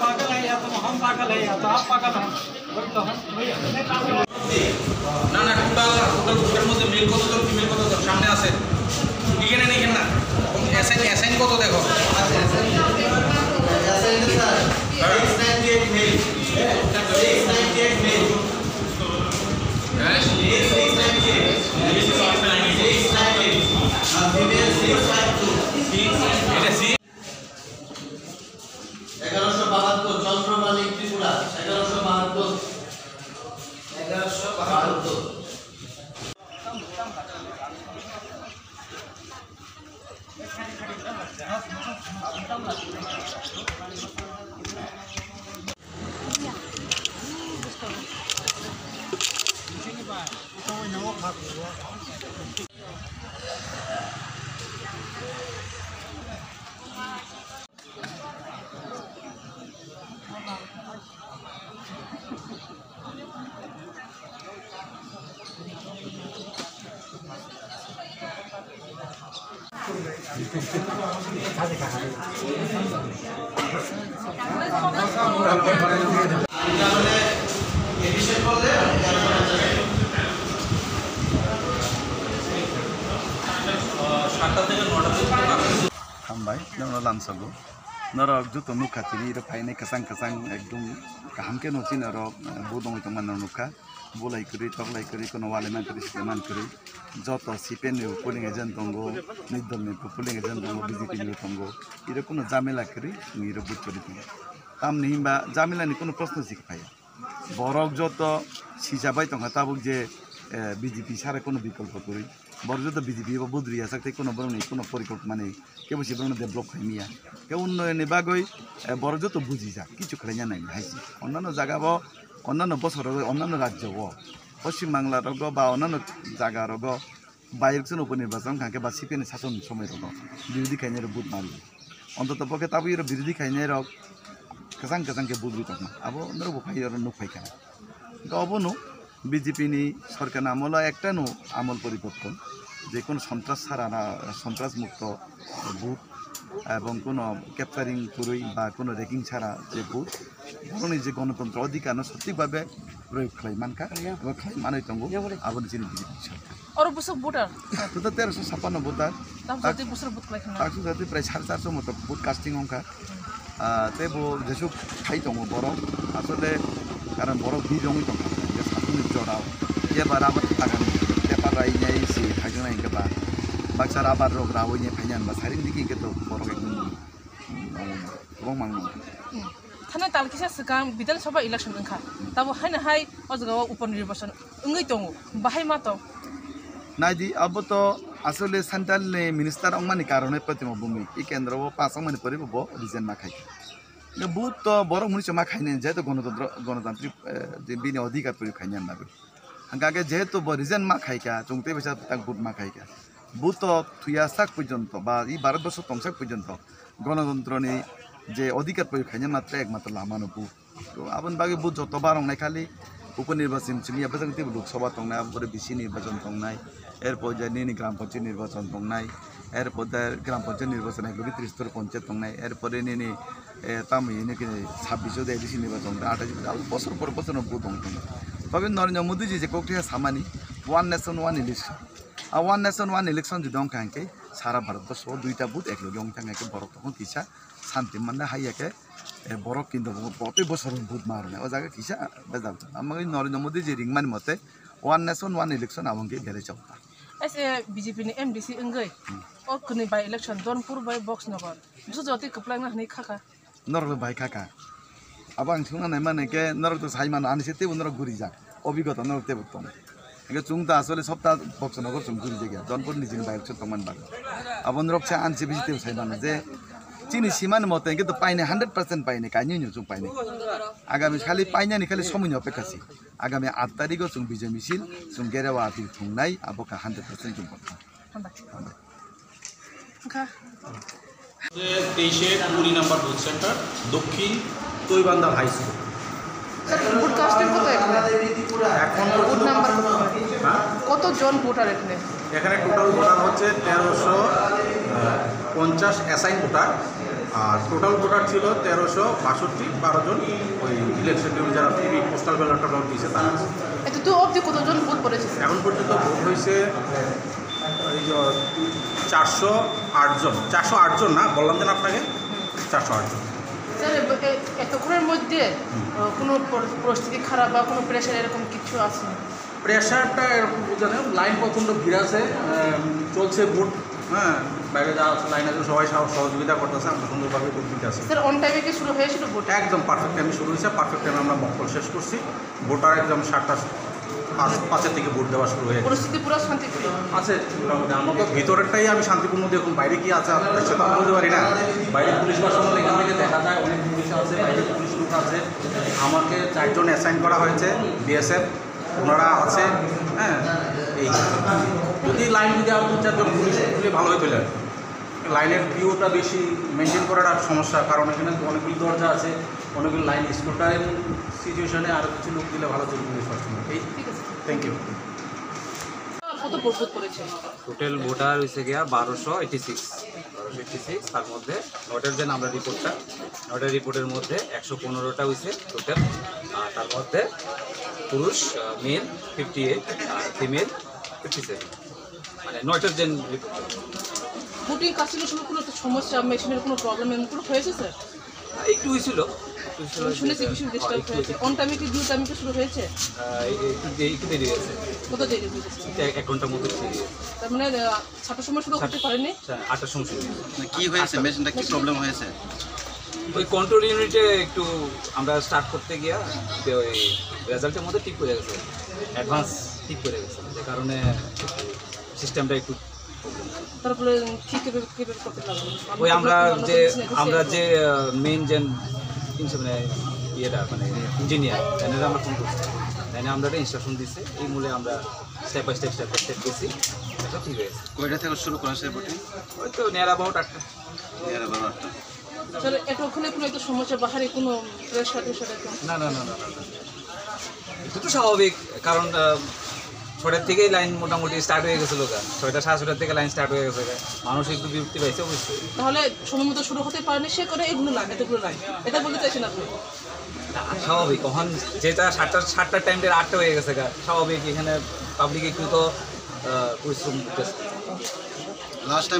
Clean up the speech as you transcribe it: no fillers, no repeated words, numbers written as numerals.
पागल है या तो हम पागल है या तो आप पागल हैं तो हम না না টোটাল গ্রুপের মধ্যে মেল কত তোর ফিমেল কত তোর সামনে আছে এখানে নেই না অ্যাসাইন কত দেখো অ্যাসাইন স্যার 698 মেল 698 মেল হ্যাঁ 698 1172 চন্দ্রমালী ত্রিপুরা 1172 हामबाय नोंनो लामसागो नरक जुतो नुखा तिनि रो फाइने खसां खसां एकदम कामके नोचि नरक बोदों तो मन नुखा बोलाई करी तगलाई करी कोनो वाले मान करी सेमान करी যত সিপেন নি পুলিং এজেন্ট তঙ্গো নিদল নি পুলিং এজেন্ট তঙ্গো বিজেপি নি তঙ্গো ইরে কোনো জামেলা করি নিরো বুট করি দিই তাম নিহিবা জামেলা নি কোনো প্রশ্ন শিখ পায় বরক যত সিজাবাই তঙ্গা তাবুক যে বিজেপি সারা কোনো বিকল্প করি বড় যত বিজেপি বা বুদ্রিয়া সাথে কোনো বড় নেই কোনো পরিকল্পনা নেই কেবল সে বড় ডেভেলপ খাইনিয়া কে উন্নয়নে বাগই বড় যত বুঝি যা কিছু খেলাইয়া নাই হাইছি অন্যান্য জায়গা বা অন্যান্য বছর অন্যান্য রাজ্য পশ্চিম বাংলা রগ বা অন্যান্য জায়গা রগ বাইরের উপনির্বাচন খাঁকে বা সিপিএন শাসন সময় রগ বিরোধী খাইনের বুথ মারি অন্তত পক্ষে তাবো এর বিরোধী খাইনের কেসাং কেসাংকে বুঝবি তখন আবো নরবো ফাই আর নুক ফাইখানা অবনো বিজেপি নি সরকার আমল একটা নো আমল পরিবর্তন যে কোনো সন্ত্রাস ছাড়া না সন্ত্রাস মুক্ত বুথ এবং কোনো ক্যাপচারিং করই বা কোনো রেকিং ছাড়া যে বুথ বরং যে গণতন্ত্র অধিকার সঠিকভাবে প্রয়োগ খাই মানকা এবং খাই মানাই তঙ্গ আবার যিনি বিজেপি সরকার और बुसुक भोटार তো 1356 ভোটার তারপরে বুসুক ভোট খাইখানা তাকসু জাতি প্রায় 450 মতো ভোট কাস্টিং অংকা তেবো যেসব খাই তঙ্গ বড় আসলে কারণ বড় বিজংই তঙ্গ যে সাতনি জড়াও এবার আবার লাগান পেপার রাইনাই সে খাইজনাই গবা বাক্সার আবার রোগ রাওইনে ফাইনান বা সারিং দিকে কে তো বড় একদম রং মাংনো थाना तालकिसा सिगां विधानसभा इलेक्शन ओंखा ताबो हायना हाय अजगाव उपनिर्वाचन ओंगै दङ बाहाय मा दं नाइदि अब तो আসলে সেন্ট্রাল মিনিস্টার অংমানি কারণে প্রতিম ভূমি এই কেন্দ্র পাঁচ মানে পরিব রিজেন মা খাই বুথ তো বড় মনুষ্য মা খাইনে যেহেতু গণতান্ত্রিক যে বিনি অধিকার পরি খাইনে না হাঙ্গাকে যেহেতু রিজেন মা খাইকা চংতে বেসা তাক বুথ মা খাইকা বুথ তো থুয়াসাক পর্যন্ত বা এই ভারতবর্ষ তংসাক পর্যন্ত গণতন্ত্রনি যে অধিকার পরি খাইনে মাত্র একমাত্র লামানো বুথ তো আপন বাকি বুথ যতবার অংনাই খালি উপনির্বাচন চিনিয়া বেজাং তে লোকসভা তংনাই পরে বিসি নির্বাচন তংনাই এরপর যে নিনি গ্রাম পঞ্চায়েত নির্বাচন তংনাই এরপর গ্রাম পঞ্চায়েত নির্বাচন একলগে 30 স্তর পঞ্চায়েত তংনাই এরপরে নিনি তামি নাকি 26 এডিসি নির্বাচন 28 বছর পর বছর বুথ তং তবে নরেন্দ্র মোদী যে কোকটিয়া সামানি ওয়ান নেশন ওয়ান ইলেকশন আর ওয়ান নেশন ওয়ান ইলেকশন যদি অংখাঙ্কে সারা ভারতবর্ষ দুইটা বুথ একলগে অংখাঙ্কে বড় তখন কিসা শান্তি মানে হাইয়াকে বড় কিন্তু প্রতি বছর বুধ মারনে ও জায়গা কিসা বেজাল আমাকে নরেন্দ্র মোদী যে রিংমান মতে ওয়ান নেশন ওয়ান ইলেকশন আমাকে বেড়ে চাওতা এসে BJP ni MDC enggai o kuni by election Donpur by box nogor busu joti kaplang na nei khaka নরক ভাই কাকা আবার শুনা মানে কে নরক তো সাইমান আনছে তে নরক ঘুরি যা অভিজ্ঞতা নরক তে বর্তম একে চুংতা আসলে সপ্তাহ বক্স নগর চুং ঘুরি জায়গা জনপুর নিজে বাইরে চুং তমান বাগ আবার নরক চা আনছে বেশি তে সাইমান যে চিনি সীমান মতে কিন্তু পাইনে 100% পাইনে কাইনি চুং পাইনে আগামী খালি পাইনানি খালি সময় অপেক্ষাছি আগামী 8 তারিখও চুং বিজয় মিছিল চুং গেরেওয়া আতি থুংনাই আবকা 100% চুং পাতা খা 23-20 নম্বর বুথ সেন্টার দক্ষিণ তৈবান্দা হাই স্কুল স্যার ভোট কাস্টিং কত এখানে এখন ভোট নাম্বার হ্যাঁ কতজন ভোটার এখানে এখানে টোটাল ভোটার হচ্ছে 1350 অ্যাসাইন ভোটার আর টোটাল ভোটার ছিল 1362 12 জন ওই ইলেকশন ডিউটি যারা টিভি পোস্টাল ব্যালট ভোট দিয়েছে তারা এত তো অবধি কতজন ভোট পড়েছে এখন পর্যন্ত ভোট হয়েছে এই যে 408 জন না বললাম যেন আপনাকে 408 জন স্যার এতক্ষণের মধ্যে কোনো পরিস্থিতি খারাপ বা কোনো প্রেশার এরকম কিছু আছে প্রেশারটা এরকম বোঝা নেই লাইন প্রচণ্ড ভিড় আছে চলছে ভোট হ্যাঁ বাইরে যাওয়া আছে লাইন আছে সবাই সহযোগিতা করতেছে আমরা সুন্দরভাবে ভোট দিতে আসি স্যার অন টাইমে কি শুরু হয়েছিল ভোট একদম পারফেক্ট টাইমে শুরু হয়েছে পারফেক্ট টাইমে আমরা মক্কল শেষ করছি ভোটার একদম 7:05 থেকে ভোট দেওয়া শুরু হয়ে পরিস্থিতি পুরো শান্তিপূর্ণ আছে মোটামুটি আমার তো ভিতরেরটাই আমি শান্তিপূর্ণ দেখুন বাইরে কি আছে আপনাদের সাথে আমি বলতে পারি না বাইরে পুলিশ বাসন এখান থেকে দেখা যায় অনেক পুলিশ আছে বাইরে পুলিশ লোক আছে আমাকে 4 জন অ্যাসাইন করা হয়েছে বিএসএফ ওনারা আছে হ্যাঁ এই যদি লাইন যদি আর 2-4 জন পুলিশ দিলে ভালো হতো লাইনের ভিউটা বেশি মেনটেন করার সমস্যা কারণ এখানে অনেকগুলি দরজা আছে অনেকগুলো লাইন স্কুটার সিচুয়েশনে আরও কিছু লোক দিলে ভালো চলবে এই থ্যাংক ইউ কত ভোট পড়েছে টোটাল ভোটার হয়েছে গিয়া 1286 তার মধ্যে নোটের যে আমরা নোটের রিপোর্টের মধ্যে 115টা হয়েছে টোটাল আর তার মধ্যে পুরুষ মেল 58 আর ফিমেল 57 মানে নোটের যে রিপোর্ট ভোটিং কাস্টিংয়ের সময় কোনো সমস্যা মেশিনের কোনো প্রবলেম কোনো হয়েছে স্যার একটু হয়েছিল শুনেছি কিছু ডিস্টার্ব হয়েছে অন টাইমে কি ডিউ টাইমে কি শুরু হয়েছে একটু দেরি হয়েছে কত দেরি হয়েছে 1 ঘন্টার মধ্যে দেরি হয়েছে তার মানে 7টার সময় শুরু করতে পারেনি 8টার সময় শুরু কি হয়েছে মেশিনটা কি প্রবলেম হয়েছে ওই কন্ট্রোল ইউনিটে একটু আমরা স্টার্ট করতে গিয়া ওই রেজাল্টের মধ্যে ঠিক করে গেছে অ্যাডভান্স ঠিক করে গেছে যে কারণে সিস্টেমটা একটু তারপরে ঠিক কিভাবে করতে পারবো ওই আমরা যে মেইন যে মানে ইয়েটা মানে ইঞ্জিনিয়ার তাই আমরা ফোন করছি তাই আমরা একটা ইনস্ট্রাকশন দিচ্ছি এই মূলে আমরা স্টেপ বাই স্টেপ গেছি এটা ঠিক হয়েছে কয়টা থেকে শুরু করা হয়েছে ভোটিং ওই তো নিয়ার অ্যাবাউট 8টা স্যার এটা ওখানে কোনো একটা সমস্যা বাহারে কোনো প্রেশার না এটা তো স্বাভাবিক কারণ 6টার থেকেই লাইন মোটামুটি স্টার্ট হয়ে গেছিলো 6:30 থেকে লাইন স্টার্ট হয়ে গেছে মানুষ একটু বিরক্তি পাইছে অবশ্যই তাহলে সময় মতো শুরু হতে পারেনি সে করে এগুলো লাগে এতগুলো লাগে এটা বলতে চাইছেন আপনি স্বাভাবিক কখন যেটা 7টার টাইমটা 8টা হয়ে গেছে স্বাভাবিক এখানে পাবলিক একটু তো পরিশ্রম করতেছে লাস্ট টাইম